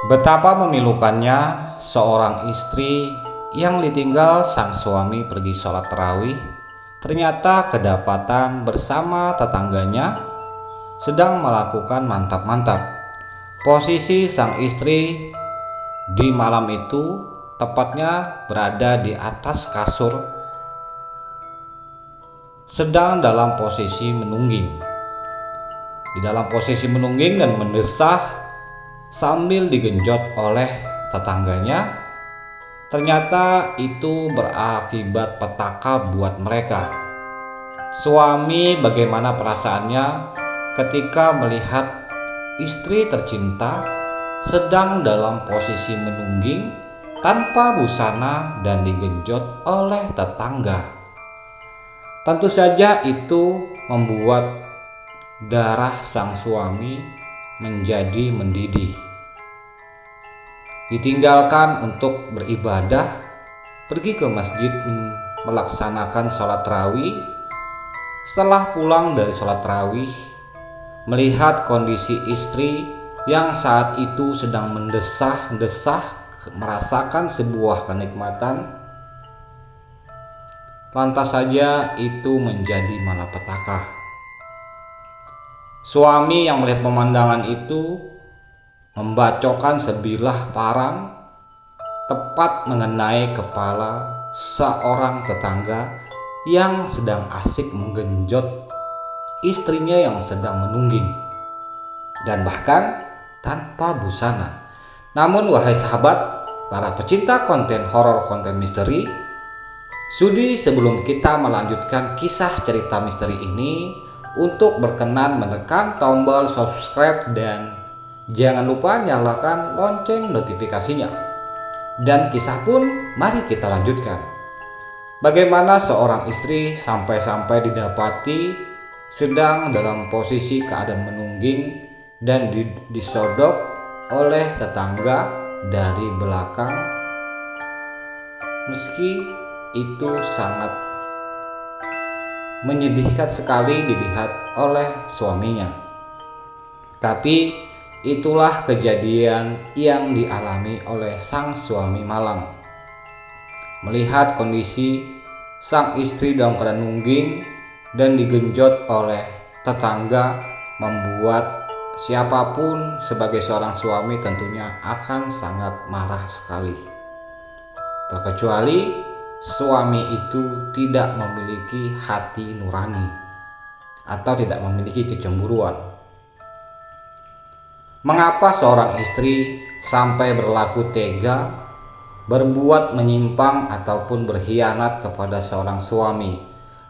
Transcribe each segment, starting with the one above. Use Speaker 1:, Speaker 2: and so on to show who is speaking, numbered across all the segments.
Speaker 1: Betapa memilukannya seorang istri yang ditinggal sang suami pergi sholat tarawih, ternyata kedapatan bersama tetangganya sedang melakukan mantap-mantap. Posisi sang istri di malam itu tepatnya berada di atas kasur, sedang dalam posisi menungging. Di dalam posisi menungging dan mendesah sambil digenjot oleh tetangganya. Ternyata itu berakibat petaka buat mereka. Suami bagaimana perasaannya ketika melihat istri tercinta sedang dalam posisi menungging tanpa busana dan digenjot oleh tetangga. Tentu saja itu membuat darah sang suami menjadi mendidih. Ditinggalkan untuk beribadah, pergi ke masjid melaksanakan sholat tarawih. Setelah pulang dari sholat tarawih, melihat kondisi istri yang saat itu sedang mendesah-desah, merasakan sebuah kenikmatan, lantas saja itu menjadi malapetaka. Suami yang melihat pemandangan itu membacokkan sebilah parang tepat mengenai kepala seorang tetangga yang sedang asik menggenjot istrinya yang sedang menungging, dan bahkan tanpa busana. Namun wahai sahabat, para pecinta konten horor, konten misteri, sudi sebelum kita melanjutkan kisah cerita misteri ini untuk berkenan menekan tombol subscribe dan jangan lupa nyalakan lonceng notifikasinya. Dan kisah pun mari kita lanjutkan. Bagaimana seorang istri sampai-sampai didapati sedang dalam posisi keadaan menungging dan disodok oleh tetangga dari belakang. Meski itu sangat menyedihkan sekali dilihat oleh suaminya, tapi itulah kejadian yang dialami oleh sang suami malang. Melihat kondisi sang istri dalam keadaan nungging dan digenjot oleh tetangga membuat siapapun sebagai seorang suami tentunya akan sangat marah sekali. Terkecuali suami itu tidak memiliki hati nurani atau tidak memiliki kecemburuan. Mengapa seorang istri sampai berlaku tega, berbuat menyimpang ataupun berkhianat kepada seorang suami?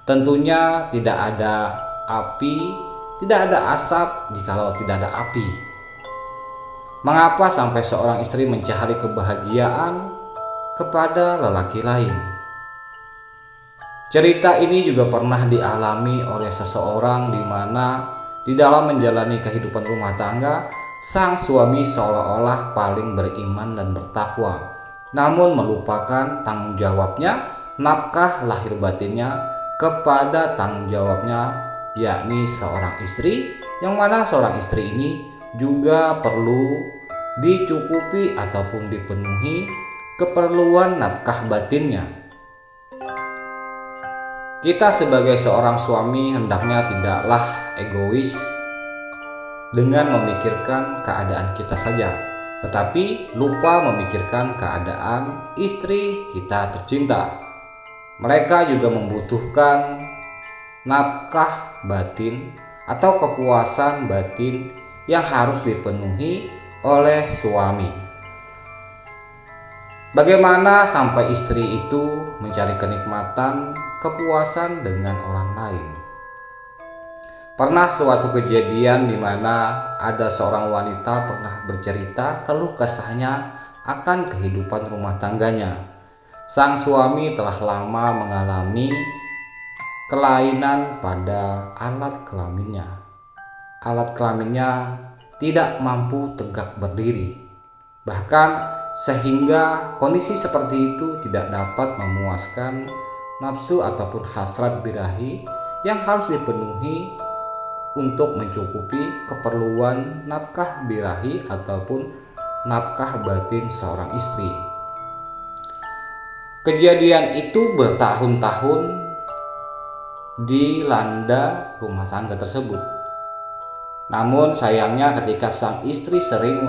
Speaker 1: Tentunya tidak ada api, tidak ada asap jikalau tidak ada api. Mengapa sampai seorang istri mencari kebahagiaan kepada lelaki lain? Cerita ini juga pernah dialami oleh seseorang di mana di dalam menjalani kehidupan rumah tangga, sang suami seolah-olah paling beriman dan bertakwa, namun melupakan tanggung jawabnya, nafkah lahir batinnya kepada tanggung jawabnya, yakni seorang istri, yang mana seorang istri ini juga perlu dicukupi ataupun dipenuhi keperluan nafkah batinnya. Kita sebagai seorang suami hendaknya tidaklah egois dengan memikirkan keadaan kita saja, tetapi lupa memikirkan keadaan istri kita tercinta. Mereka juga membutuhkan nafkah batin atau kepuasan batin yang harus dipenuhi oleh suami. Bagaimana sampai istri itu mencari kenikmatan, kepuasan dengan orang lain? Pernah suatu kejadian di mana ada seorang wanita pernah bercerita keluh kesahnya akan kehidupan rumah tangganya. Sang suami telah lama mengalami kelainan pada alat kelaminnya. Alat kelaminnya tidak mampu tegak berdiri. Bahkan sehingga kondisi seperti itu tidak dapat memuaskan nafsu ataupun hasrat birahi yang harus dipenuhi untuk mencukupi keperluan nafkah birahi ataupun nafkah batin seorang istri. Kejadian itu bertahun-tahun dilanda rumah tangga tersebut. Namun sayangnya ketika sang istri sering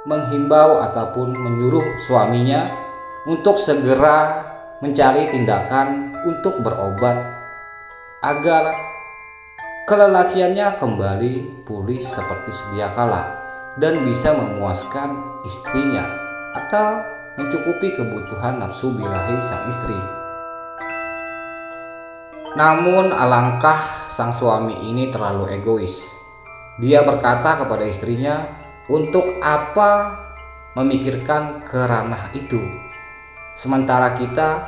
Speaker 1: menghimbau ataupun menyuruh suaminya untuk segera mencari tindakan untuk berobat agar kelelakiannya kembali pulih seperti sedia kala dan bisa memuaskan istrinya atau mencukupi kebutuhan nafsu birahi sang istri. Namun alangkah sang suami ini terlalu egois. Dia berkata kepada istrinya, untuk apa memikirkan ke ranah itu, sementara kita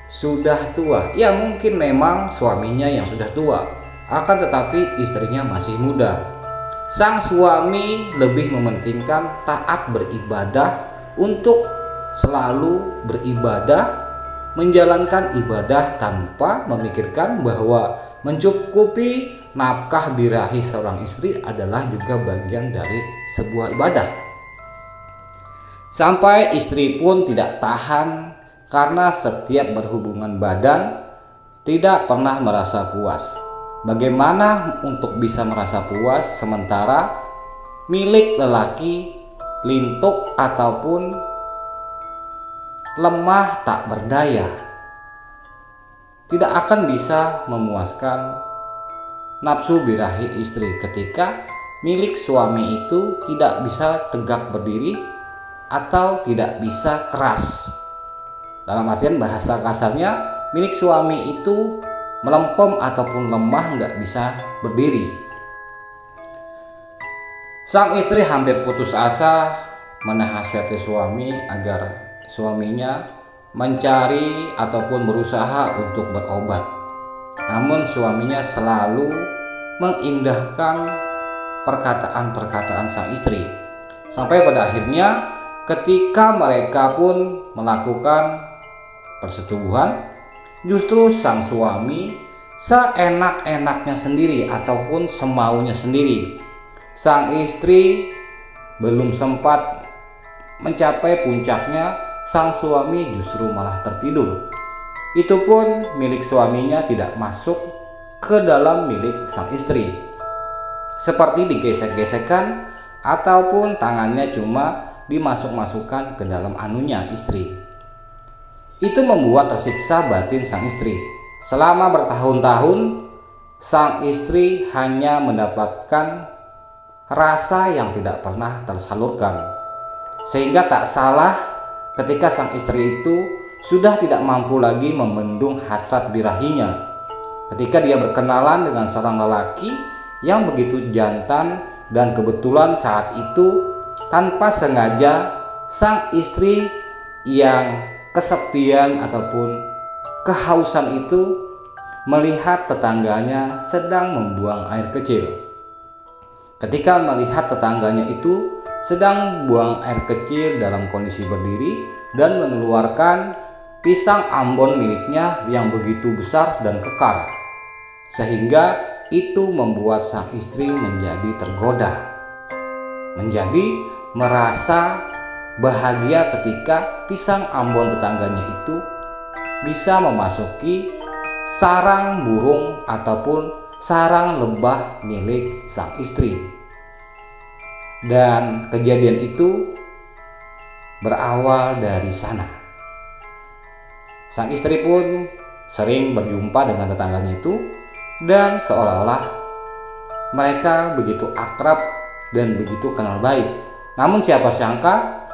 Speaker 1: sudah tua. Ya mungkin memang suaminya yang sudah tua, akan tetapi istrinya masih muda. Sang suami lebih mementingkan taat beribadah untuk selalu beribadah, menjalankan ibadah tanpa memikirkan bahwa mencukupi nafkah birahi seorang istri adalah juga bagian dari sebuah ibadah. Sampai istri pun tidak tahan karena setiap berhubungan badan tidak pernah merasa puas. Bagaimana untuk bisa merasa puas sementara milik lelaki lintuk ataupun lemah tak berdaya? Tidak akan bisa memuaskan nafsu birahi istri ketika milik suami itu tidak bisa tegak berdiri atau tidak bisa keras. Dalam artian bahasa kasarnya, milik suami itu melempem ataupun lemah, nggak bisa berdiri. Sang istri hampir putus asa menasihati suami agar suaminya mencari ataupun berusaha untuk berobat. Namun suaminya selalu mengindahkan perkataan-perkataan sang istri. Sampai pada akhirnya ketika mereka pun melakukan persetubuhan, justru sang suami seenak-enaknya sendiri ataupun semaunya sendiri. Sang istri belum sempat mencapai puncaknya, sang suami justru malah tertidur. Itu pun milik suaminya tidak masuk ke dalam milik sang istri, seperti digesek-gesekkan ataupun tangannya cuma dimasuk-masukkan ke dalam anunya istri. Itu membuat tersiksa batin sang istri. Selama bertahun-tahun sang istri hanya mendapatkan rasa yang tidak pernah tersalurkan, sehingga tak salah ketika sang istri itu sudah tidak mampu lagi membendung hasrat birahinya ketika dia berkenalan dengan seorang lelaki yang begitu jantan, dan kebetulan saat itu tanpa sengaja sang istri yang kesepian ataupun kehausan itu melihat tetangganya sedang membuang air kecil. Ketika melihat tetangganya itu sedang buang air kecil dalam kondisi berdiri dan mengeluarkan pisang Ambon miliknya yang begitu besar dan kekar, sehingga itu membuat sang istri menjadi tergoda, menjadi merasa bahagia ketika pisang Ambon tetangganya itu bisa memasuki sarang burung ataupun sarang lebah milik sang istri. Dan kejadian itu berawal dari sana. Sang istri pun sering berjumpa dengan tetangganya itu, dan seolah-olah mereka begitu akrab dan begitu kenal baik. Namun siapa sangka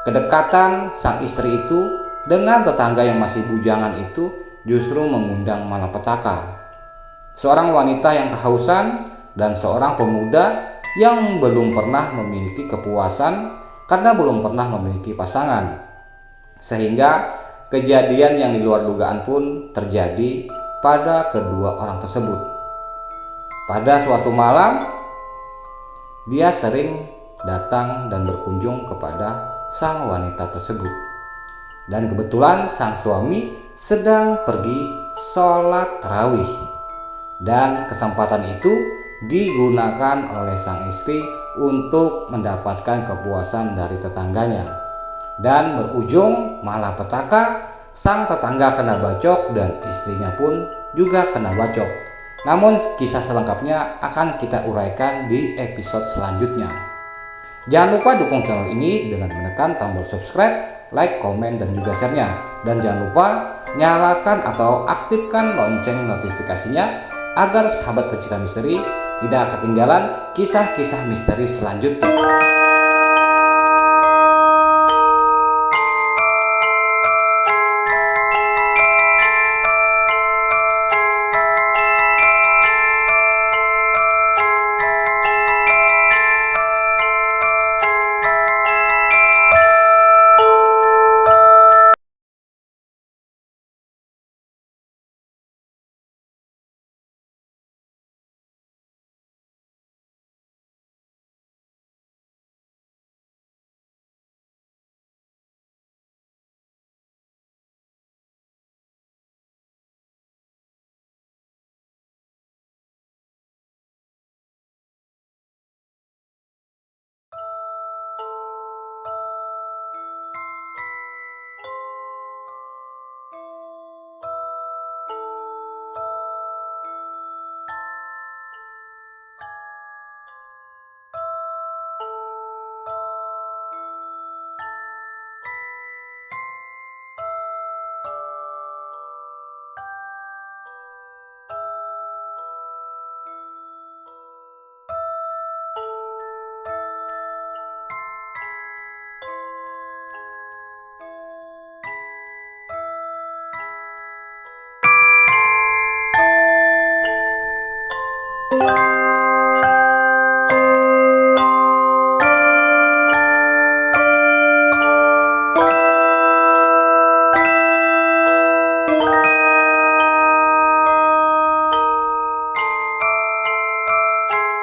Speaker 1: kedekatan sang istri itu dengan tetangga yang masih bujangan itu justru mengundang malapetaka. Seorang wanita yang kehausan dan seorang pemuda yang belum pernah memiliki kepuasan karena belum pernah memiliki pasangan, sehingga kejadian yang di luar dugaan pun terjadi pada kedua orang tersebut. Pada suatu malam, dia sering datang dan berkunjung kepada sang wanita tersebut, dan kebetulan sang suami sedang pergi sholat tarawih, dan kesempatan itu digunakan oleh sang istri untuk mendapatkan kepuasan dari tetangganya. Dan berujung malapetaka, sang tetangga kena bacok dan istrinya pun juga kena bacok. Namun kisah selengkapnya akan kita uraikan di episode selanjutnya. Jangan lupa dukung channel ini dengan menekan tombol subscribe, like, komen, dan juga share-nya. Dan jangan lupa nyalakan atau aktifkan lonceng notifikasinya agar sahabat pecinta misteri tidak ketinggalan kisah-kisah misteri selanjutnya.